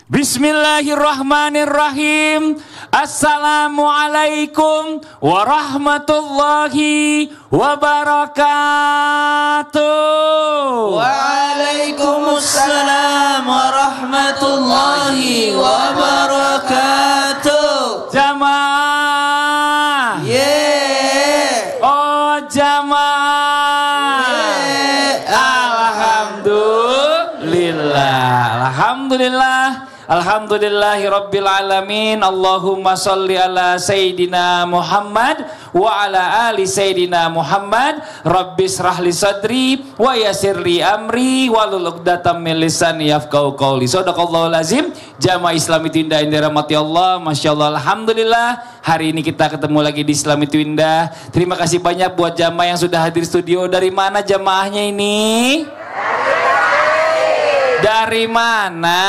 Bismillahirrahmanirrahim. Assalamualaikum warahmatullahi wabarakatuh. Waalaikumsalam warahmatullahi wabarakatuh. Jamaah. Oh jamaah. Alhamdulillah. Alhamdulillah. Alhamdulillahi rabbil alamin. Allahumma salli ala Sayyidina Muhammad wa ala ali Sayyidina Muhammad. Rabbis rahli sadri wa yasirli amri walul uqdatam min lisani yafqahu qawli. Shadaqallahul azim. Jamaah Islam itu indah yang dirahmati Allah. Masya Allah, alhamdulillah. Hari ini kita ketemu lagi di Islam itu indah. Terima kasih banyak buat jamaah yang sudah hadir studio. Dari mana jamaahnya ini? Dari mana?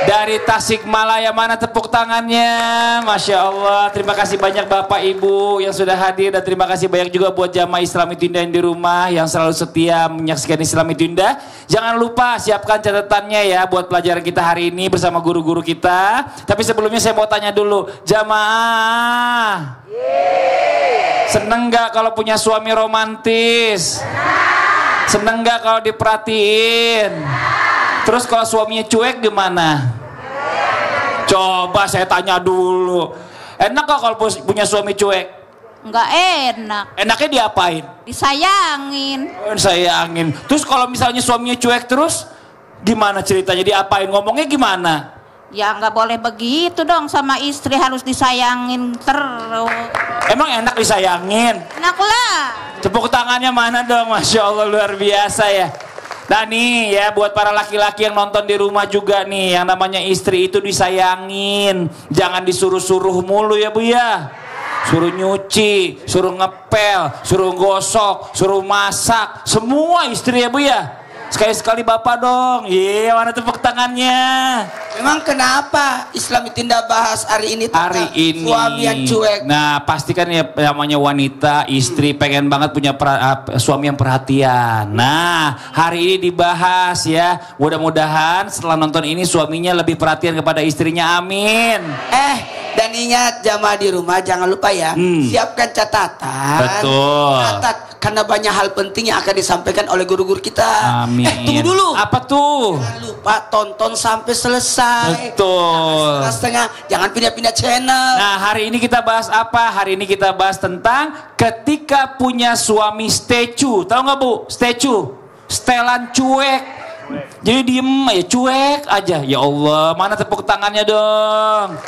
Dari Tasikmalaya. Mana tepuk tangannya? Masya Allah. Terima kasih banyak Bapak Ibu yang sudah hadir. Dan terima kasih banyak juga buat jamaah Islam itu indah yang di rumah, yang selalu setia menyaksikan Islam itu indah. Jangan lupa siapkan catatannya ya buat pelajaran kita hari ini bersama guru-guru kita. Tapi sebelumnya saya mau tanya dulu, jamaah seneng gak kalau punya suami romantis? Seneng gak kalau diperhatiin? Terus kalau suaminya cuek gimana? Coba saya tanya dulu. Enak gak kalau punya suami cuek? Enggak enak. Enaknya diapain? Disayangin. Disayangin. Terus kalau misalnya suaminya cuek terus, gimana ceritanya? Diapain? Ngomongnya gimana? Ya nggak boleh begitu dong, sama istri harus disayangin terus. Emang enak disayangin? Enak lah. Tepuk tangannya mana dong? Masya Allah, luar biasa ya. Nah nih ya, buat para laki-laki yang nonton di rumah juga nih, yang namanya istri itu disayangin. Jangan disuruh-suruh mulu ya Bu ya. Suruh nyuci, suruh ngepel, suruh gosok, suruh masak. Semua istri ya Bu ya. Sekali-sekali Bapak dong. Iya, mana tepuk tangannya? Memang kenapa Islam itu tidak bahas hari ini tentang hari ini suami yang cuek? Nah pastikan ya, namanya wanita, istri pengen banget punya suami yang perhatian. Nah hari ini dibahas ya. Mudah-mudahan setelah nonton ini suaminya lebih perhatian kepada istrinya, amin. Dan ingat jamaah di rumah jangan lupa ya, siapkan catatan. Betul. Catat, karena banyak hal penting yang akan disampaikan oleh guru-guru kita. Amin. Tunggu dulu. Apa tuh? Jangan lupa tonton sampai selesai. Betul. Setengah-setengah, jangan pindah-pindah channel. Nah hari ini kita bahas apa? Hari ini kita bahas tentang ketika punya suami statue. Tahu nggak Bu? Statue, setelan cuek. Jadi diem ya, cuek aja. Ya Allah, mana tepuk tangannya dong?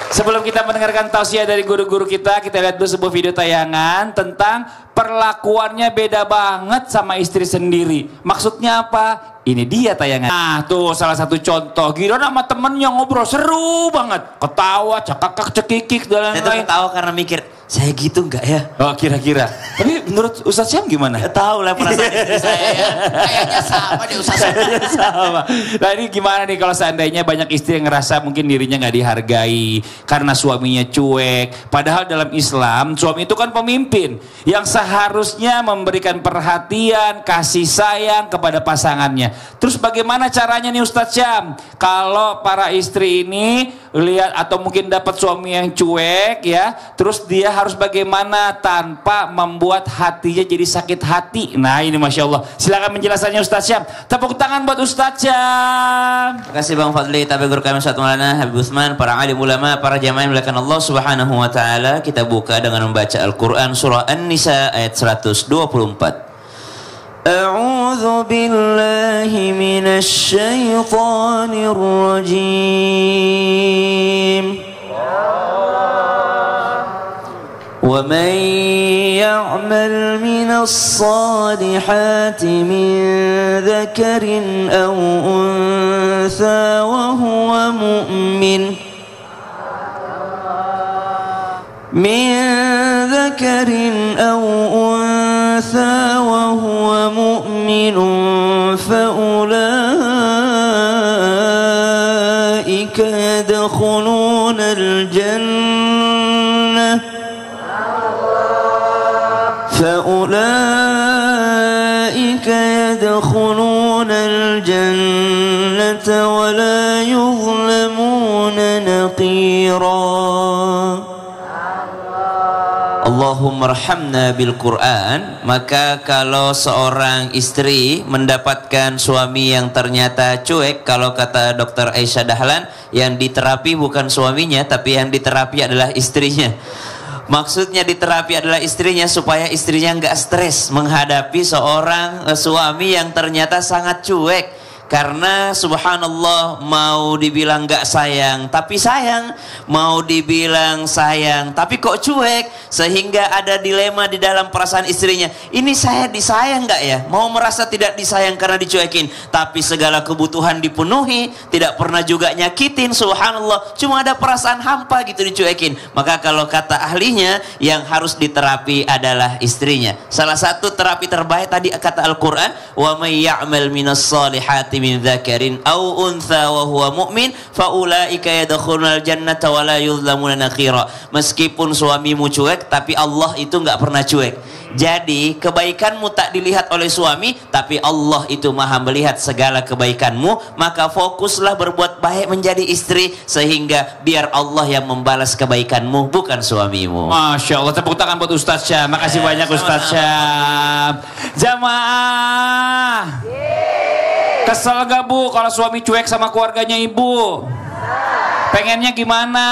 Sebelum kita mendengarkan tausiah dari guru-guru kita lihat dulu sebuah video tayangan tentang perlakuannya beda banget sama istri sendiri. Maksudnya apa? Ini dia tayangan. Nah tuh salah satu contoh. Gila sama temennya ngobrol seru banget. Ketawa, cekakak, cekikik dan lain-lain. Saya tuh ketawa karena mikir, saya gitu enggak ya? Oh kira-kira. Tapi menurut Ustadz Syam gimana? Gak tahu lah perasaan istri saya ya. Kayaknya sama deh Ustaz. Sama. Nah ini gimana nih kalau seandainya banyak istri yang ngerasa mungkin dirinya nggak dihargai karena suaminya cuek. Padahal dalam Islam suami itu kan pemimpin yang seharusnya memberikan perhatian, kasih sayang kepada pasangannya. Terus bagaimana caranya nih Ustadz Syam? Kalau para istri ini lihat atau mungkin dapat suami yang cuek ya, terus dia harus bagaimana tanpa membuat hatinya jadi sakit hati. Nah ini Masya Allah. Silakan menjelaskannya Ustadz Syam. Tepuk tangan buat Ustadz Syam. Terima kasih Bang Fadli, tabi guru kami Ustaz Maulana Habib Utsman, para alim ulama, para jamaah yang dimuliakan Allah Subhanahu wa taala. Kita buka dengan membaca Al-Qur'an surah An-Nisa ayat 124. A'udzu billahi minasy syaithanir rajim. ومن يعمل من الصالحات من ذكر أو أنثى وهو مؤمن فأولئك يدخلون الجنة فأولئك يدخلون الجنة ولا يظلمون نقيرا. Allahumma arhamna bil Quran. Maka kalau seorang istri mendapatkan suami yang ternyata cuek, kalau kata Dr. Aisyah Dahlan, yang diterapi bukan suaminya tapi yang diterapi adalah istrinya. Maksudnya diterapi adalah istrinya supaya istrinya nggak stres menghadapi seorang suami yang ternyata sangat cuek. Karena subhanallah, mau dibilang gak sayang tapi sayang, mau dibilang sayang tapi kok cuek, sehingga ada dilema di dalam perasaan istrinya. Ini saya disayang gak ya? Mau merasa tidak disayang karena dicuekin, tapi segala kebutuhan dipenuhi, tidak pernah juga nyakitin, subhanallah, cuma ada perasaan hampa gitu dicuekin. Maka kalau kata ahlinya, yang harus diterapi adalah istrinya. Salah satu terapi terbaik tadi kata Al-Quran, wa may ya'mal minas salihati min dzakarin aw untha wa huwa mu'min fa ulaika yadkhulunal jannata wa la yuzlamuna naqira. Meskipun suamimu cuek, tapi Allah itu enggak pernah cuek. Jadi kebaikanmu tak dilihat oleh suami, tapi Allah itu maha melihat segala kebaikanmu. Maka fokuslah berbuat baik menjadi istri, sehingga biar Allah yang membalas kebaikanmu, bukan suamimu. Masya Allah, tepuk tangan buat Ustaz Syam. Makasih banyak Ustaz Syam. Jamaah, kesel gak Bu kalau suami cuek sama keluarganya Ibu? Pengennya gimana?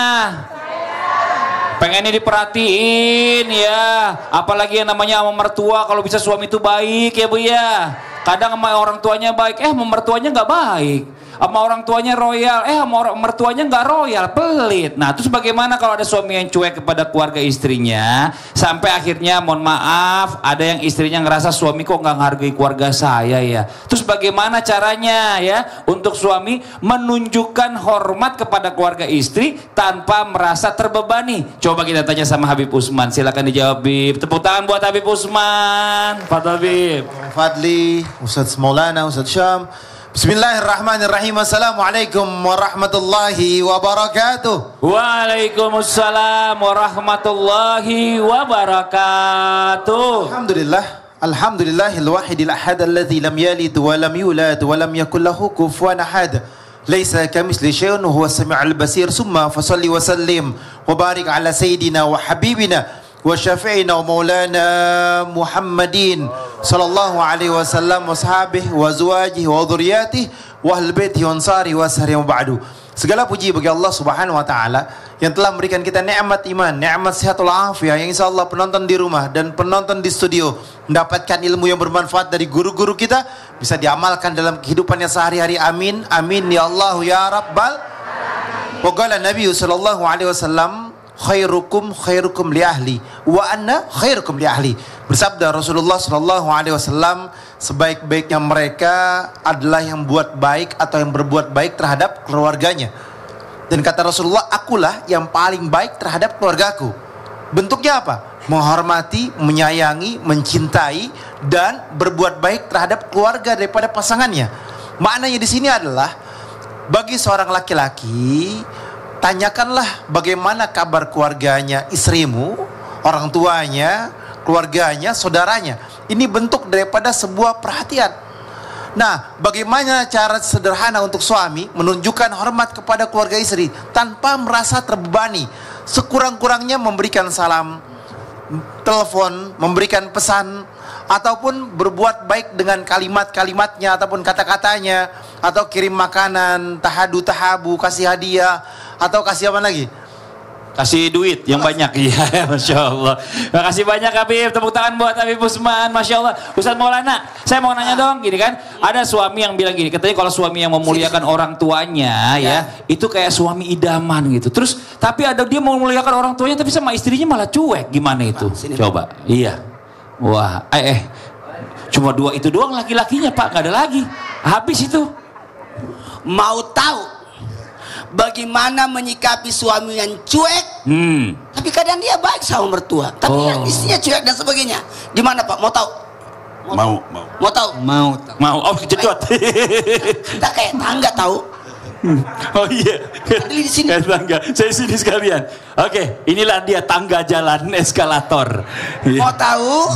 Pengennya diperhatiin ya. Apalagi yang namanya sama mertua, kalau bisa suami itu baik ya Bu ya. Kadang sama orang tuanya baik, sama mertuanya nggak baik. Sama orang tuanya royal, sama orang mertuanya nggak royal, pelit. Nah terus bagaimana kalau ada suami yang cuek kepada keluarga istrinya, sampai akhirnya mohon maaf, ada yang istrinya ngerasa suami kok nggak menghargai keluarga saya ya. Terus bagaimana caranya ya untuk suami menunjukkan hormat kepada keluarga istri tanpa merasa terbebani? Coba kita tanya sama Habib Usman, silakan dijawab Bib. Tepuk tangan buat Habib Usman. Fadl Bib. Fadli, Ustaz Maulana, Ustaz Syam. Bismillahirrahmanirrahim. Assalamualaikum warahmatullahi wabarakatuh. Waalaikumsalam warahmatullahi wabarakatuh. Alhamdulillahil wahidil ahad alladzi lam yalid wa lam yulad wa lam yakul lahu kufuwan ahad. Laisa kamitsli syai'un huwas samiul basir. Summa fasalli wa sallim wa barik ala sayyidina wa habibina wa syafi'ina wa maulana Muhammadin sallallahu alaihi wasallam wa sahabihi wa azwajihi wa dhurriyyatihi wa ahli baitihi wa ansari wa sahri wa ba'du. Segala puji bagi Allah Subhanahu wa taala yang telah memberikan kita nikmat iman, nikmat sehatul afiah, yang insyaallah penonton di rumah dan penonton di studio mendapatkan ilmu yang bermanfaat dari guru-guru kita, bisa diamalkan dalam kehidupannya sehari-hari. Amin amin ya Allah ya rabbal. Wa qala Nabi sallallahu alaihi wasallam, khairukum li ahli wa anna khairukum li ahli. Bersabda Rasulullah sallallahu alaihi wasallam, sebaik-baiknya mereka adalah yang buat baik atau yang berbuat baik terhadap keluarganya. Dan kata Rasulullah, akulah yang paling baik terhadap keluargaku. Bentuknya apa? Menghormati, menyayangi, mencintai, dan berbuat baik terhadap keluarga daripada pasangannya. Maknanya di sini adalah, bagi seorang laki-laki, tanyakanlah bagaimana kabar keluarganya, istrimu, orang tuanya, keluarganya, saudaranya. Ini bentuk daripada sebuah perhatian. Nah, bagaimana cara sederhana untuk suami menunjukkan hormat kepada keluarga istri tanpa merasa terbebani? Sekurang-kurangnya memberikan salam, telepon, memberikan pesan, ataupun berbuat baik dengan kalimat-kalimatnya ataupun kata-katanya, atau kirim makanan, tahabu, kasih hadiah, atau kasih apa lagi? Kasih duit yang banyak. Iya, Masya Allah. Makasih banyak Habib. Tepuk tangan buat Habib Usman. Masya Allah. Ustaz Maulana, saya mau nanya dong, gini kan, ada suami yang bilang gini, katanya kalau suami yang memuliakan orang tuanya ya, itu kayak suami idaman gitu. Terus tapi ada dia mau memuliakan orang tuanya tapi sama istrinya malah cuek. Gimana itu? Coba. Iya. Wah, cuma dua itu doang laki-lakinya Pak, nggak ada lagi. Habis itu. Mau tahu bagaimana menyikapi suami yang cuek, tapi kadang dia baik sama mertua, tapi yang istrinya cuek dan sebagainya. Gimana Pak? Mau tahu? Mau tahu? Mau. Oh, jedot. Kita kayak tangga tahu. Oh iya. Di sini. Tangga. Saya sini sekalian. Oke, inilah dia tangga jalan eskalator. Mau tahu?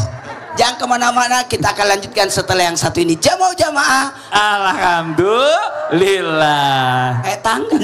Jangan kemana-mana, kita akan lanjutkan setelah yang satu ini. Jamaah. Alhamdulillah. Tangga.